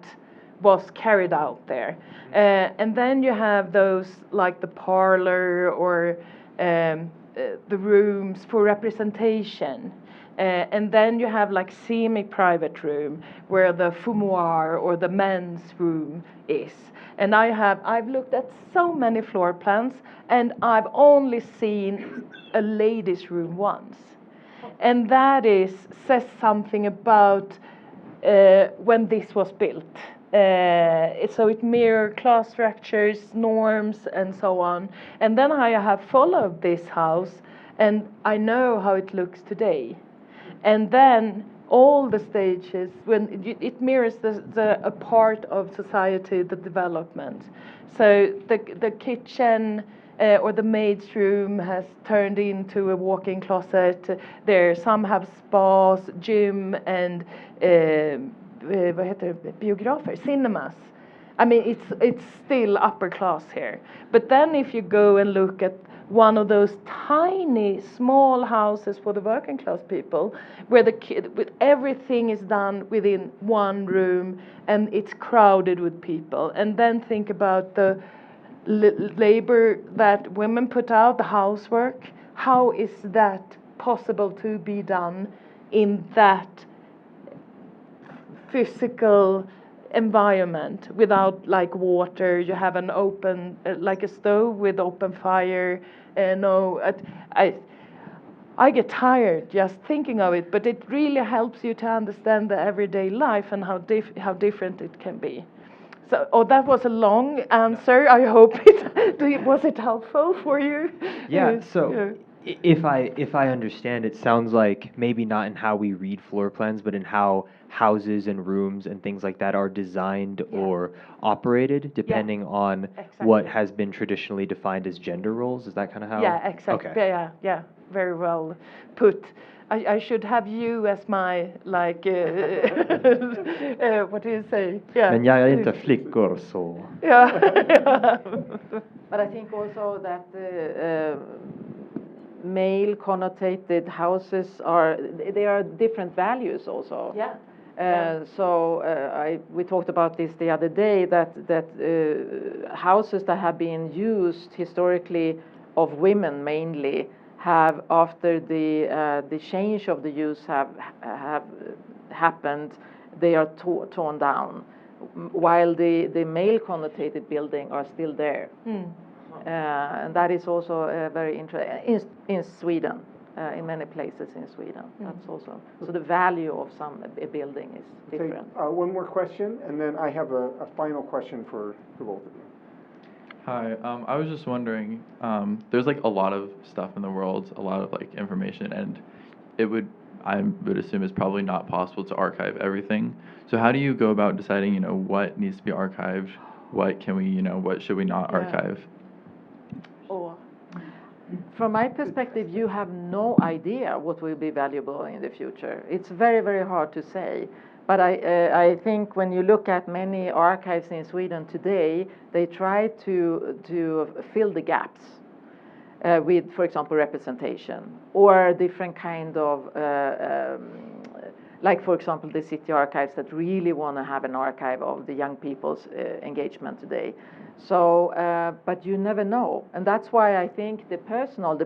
was carried out there. And then you have those like the parlor or the rooms for representation. And then you have like semi-private room where the fumoir or the men's room is. And I've looked at so many floor plans, and I've only seen a ladies' room once. And that says something about when this was built. So it mirrors class structures, norms, and so on. And then I have followed this house, and I know how it looks today. And then all the stages, when it mirrors a part of society, the development. So the kitchen or the maid's room has turned into a walk-in closet. There, some have spas, gym, and vad heter det? Biografer, cinemas. I mean, it's still upper class here. But then if you go and look at one of those tiny, small houses for the working class people, where with everything is done within one room, and it's crowded with people. And then think about the labor that women put out, the housework. How is that possible to be done in that physical environment without like water? You have an open like a stove with open fire. I get tired just thinking of it, but it really helps you to understand the everyday life and how different it can be. So, that was a long answer. I hope was it helpful for you? Yeah. So if I understand, it sounds like maybe not in how we read floor plans, but in how houses and rooms and things like that are designed or operated, depending on what has been traditionally defined as gender roles. Is that kind of how? Yeah, exactly. Okay. Yeah, very well put. I should have you as my, like, what do you say? Yeah. Men jag är inte flickor så. Yeah. But I think also that male connotated houses they are different values also. Yeah. We talked about this the other day, that houses that have been used historically of women mainly have, after the change of the use have happened, they are torn down, while the male connotated building are still there. And that is also very interesting in Sweden. In many places in Sweden, that's also so. The value of a building is different. One more question, and then I have a final question for both of you. Hi, I was just wondering, there's like a lot of stuff in the world, a lot of like information, and I would assume it's probably not possible to archive everything. So how do you go about deciding, what needs to be archived, what can we, what should we not archive? From my perspective, you have no idea what will be valuable in the future. It's very, very hard to say. But I think when you look at many archives in Sweden today, they try to fill the gaps with, for example, representation or different kind of, like, for example, the city archives that really want to have an archive of the young people's engagement today. So, but you never know. And that's why I think the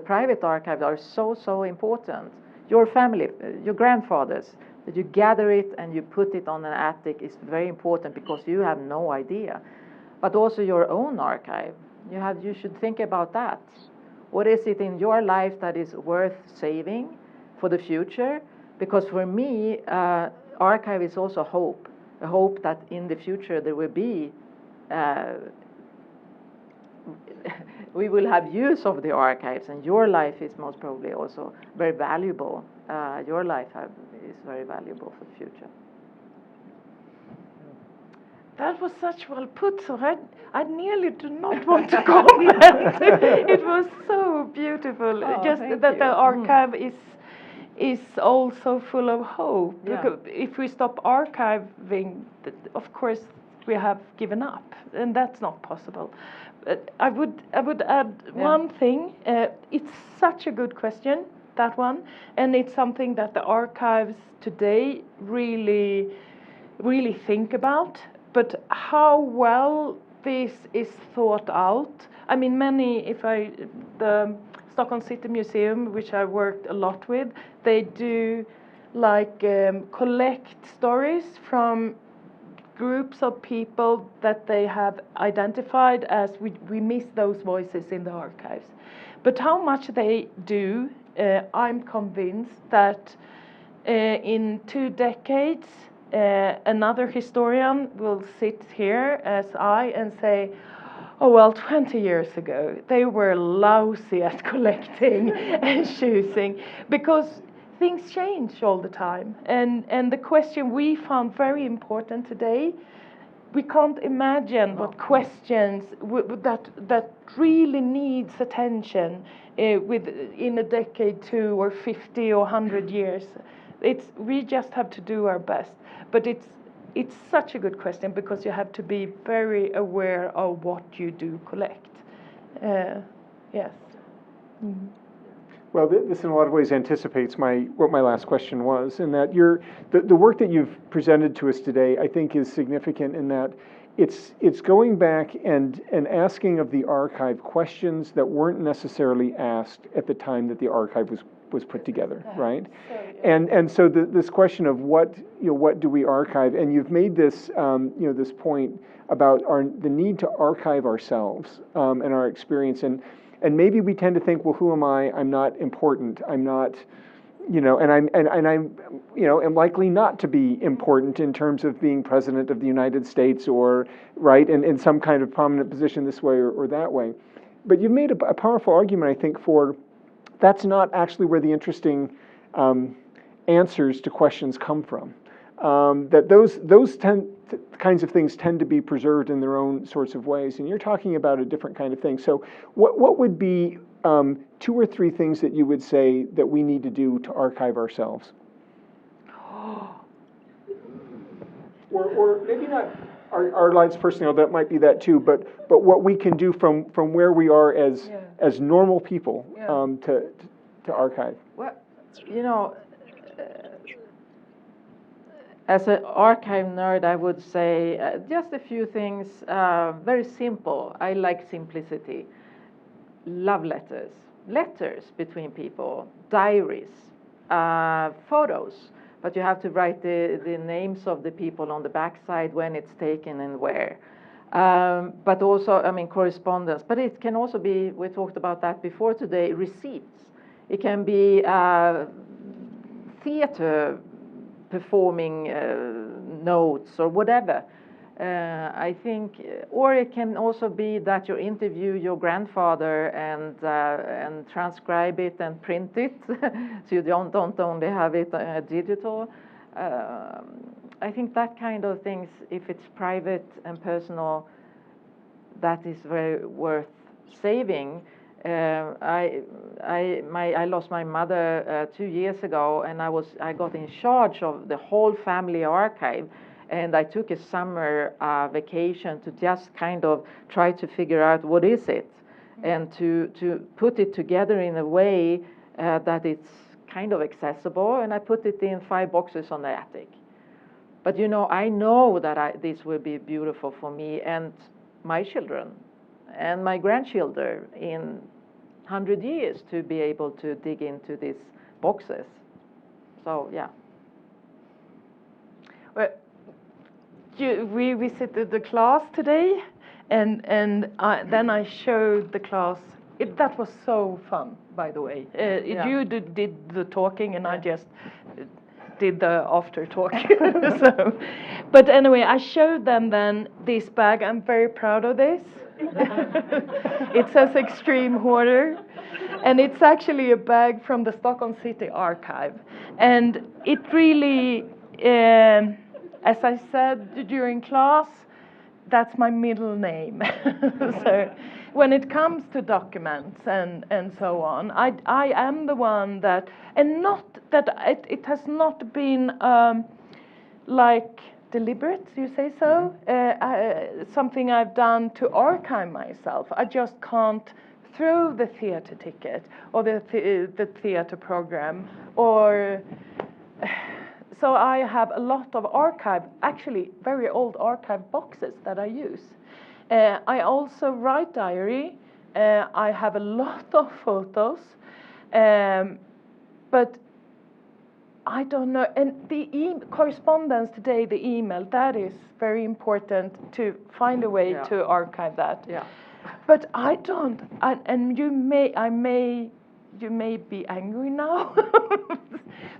private archives are so important. Your family, your grandfathers, that you gather it and you put it on an attic is very important, because you have no idea. But also your own archive. You should think about that. What is it in your life that is worth saving for the future? Because for me, archive is also hope. A hope that in the future there will be we will have use of the archives, and your life is most probably also very valuable. Your life is very valuable for the future. That was such well put, so I nearly do not want to comment. It was so beautiful. Oh, Just thank that you. the archive is also full of hope. Yeah. Because if we stop archiving, of course we have given up, and that's not possible. I would add one thing. It's such a good question, that one, and it's something that the archives today really think about. But how well this is thought out. I mean, the Stockholm City Museum, which I worked a lot with, they do like collect stories from groups of people that they have identified as we miss those voices in the archives. But how much they do, I'm convinced that in 2 decades, another historian will sit here as I and say, oh, well, 20 years ago, they were lousy at collecting and choosing, because things change all the time. And the question we found very important today, we can't imagine what questions that really needs attention in a decade, 2 or 50 or 100 years. We just have to do our best. But it's such a good question, because you have to be very aware of what you do collect. Yes. Mm-hmm. Well, this in a lot of ways anticipates what my last question was, in that the work that you've presented to us today, I think, is significant in that it's going back and asking of the archive questions that weren't necessarily asked at the time that the archive was put together, right? And so this question of what do we archive, and you've made this this point about the need to archive ourselves and our experience, and maybe we tend to think, well, who am I? I'm not important. I'm not, and I'm am likely not to be important in terms of being president of the United States, or right in some kind of prominent position this way or that way. But you've made a powerful argument, I think, for that's not actually where the interesting answers to questions come from. That those kinds of things tend to be preserved in their own sorts of ways, and you're talking about a different kind of thing. So what would be 2 or 3 things that you would say that we need to do to archive ourselves? Or maybe not our lives personally, that might be that too, but what we can do from where we are as normal people to archive. Well, as an archive nerd, I would say just a few things, very simple. I like simplicity. Love letters between people, diaries, photos, but you have to write the names of the people on the backside, when it's taken and where. But also, correspondence. But it can also be, we talked about that before today, receipts. It can be theater performing notes or whatever. I think, or it can also be that you interview your grandfather and transcribe it and print it, so you don't only have it digital. I think that kind of things, if it's private and personal, that is very worth saving. I lost my mother 2 years ago, and I got in charge of the whole family archive, and I took a summer vacation to just kind of try to figure out what is it, and to put it together in a way that it's kind of accessible, and I put it in 5 boxes on the attic. But I know that this will be beautiful for me and my children and my grandchildren in 100 years to be able to dig into these boxes. So yeah. Well, we visited the class today, and then I showed the class. That was so fun, by the way. You did the talking, and I just did the after talk. But anyway, I showed them then this bag. I'm very proud of this. It says extreme hoarder. And it's actually a bag from the Stockholm City Archive. And it really, as I said during class, that's my middle name. So when it comes to documents and so on, I am the one that, and not that it has not been like deliberate, do you say so? Something I've done to archive myself. I just can't through the theater ticket or the theater program, or so I have a lot of archive, actually very old archive boxes that I use. I also write diary. I have a lot of photos, but I don't know. And the correspondence today, the email, that is very important to find a way to archive that. Yeah. But I don't, and you may be angry now,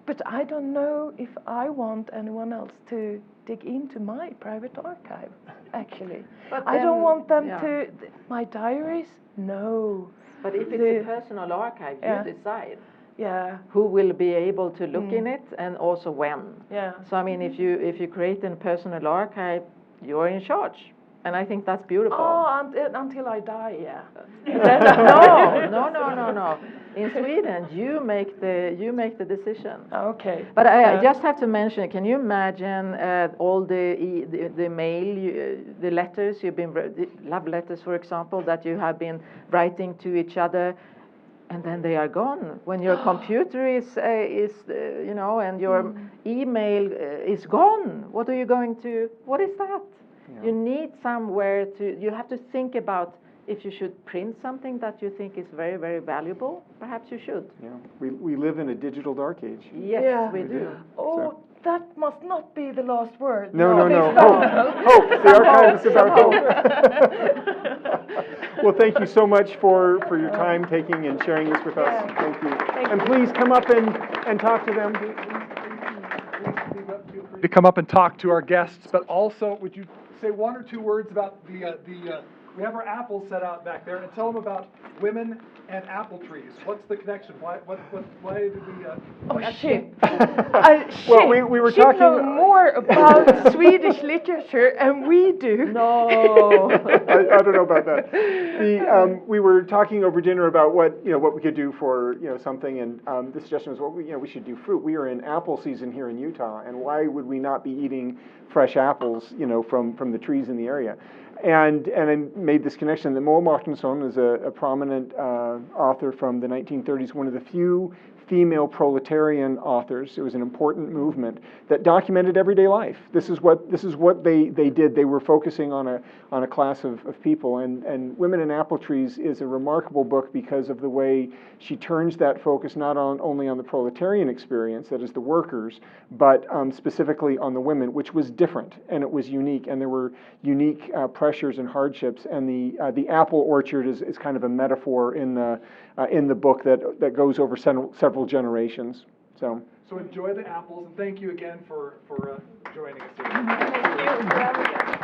but I don't know if I want anyone else to dig into my private archive, actually. But I don't want them yeah. to, my diaries, no. But if it's a personal archive, you decide. Yeah. Who will be able to look in it, and also when. Yeah. So I mean, if you create a personal archive, you're in charge, and I think that's beautiful. Oh, until I die, yeah. No. In Sweden, you make the decision. Okay. But I just have to mention. Can you imagine all the mail, the letters you've been, love letters, for example, that you have been writing to each other? And then they are gone. When your computer is and your email is gone, what are you going to? What is that? Yeah. You need somewhere to. You have to think about if you should print something that you think is very, very valuable. Perhaps you should. Yeah, we live in a digital dark age. Yes, we do. Oh, that must not be the last word. No. Hope. The archive is about hope. Well, thank you so much for your time taking and sharing this with us. Thank you. And please come up and talk to them. To come up and talk to our guests, but also would you say one or two words about the we have our apples set out back there, and tell them about women and apple trees. What's the connection? Why did we? Oh shit! Well, we were talking. You know more about Swedish literature, and we do. No, I don't know about that. We were talking over dinner about what we could do for something, and the suggestion was, well, we should do fruit. We are in apple season here in Utah, and why would we not be eating fresh apples, from the trees in the area? And I made this connection that Moa Martinsson is a prominent author from the 1930s, one of the few female proletarian authors. It was an important movement that documented everyday life. This is what they did. They were focusing on a class of people. And Women in Apple Trees is a remarkable book because of the way she turns that focus not only on the proletarian experience, that is the workers, but specifically on the women, which was different and it was unique. And there were unique pressures and hardships. And the apple orchard is kind of a metaphor in the book that goes over several generations. So enjoy the apples, and thank you again for joining us here. Thank you for having us.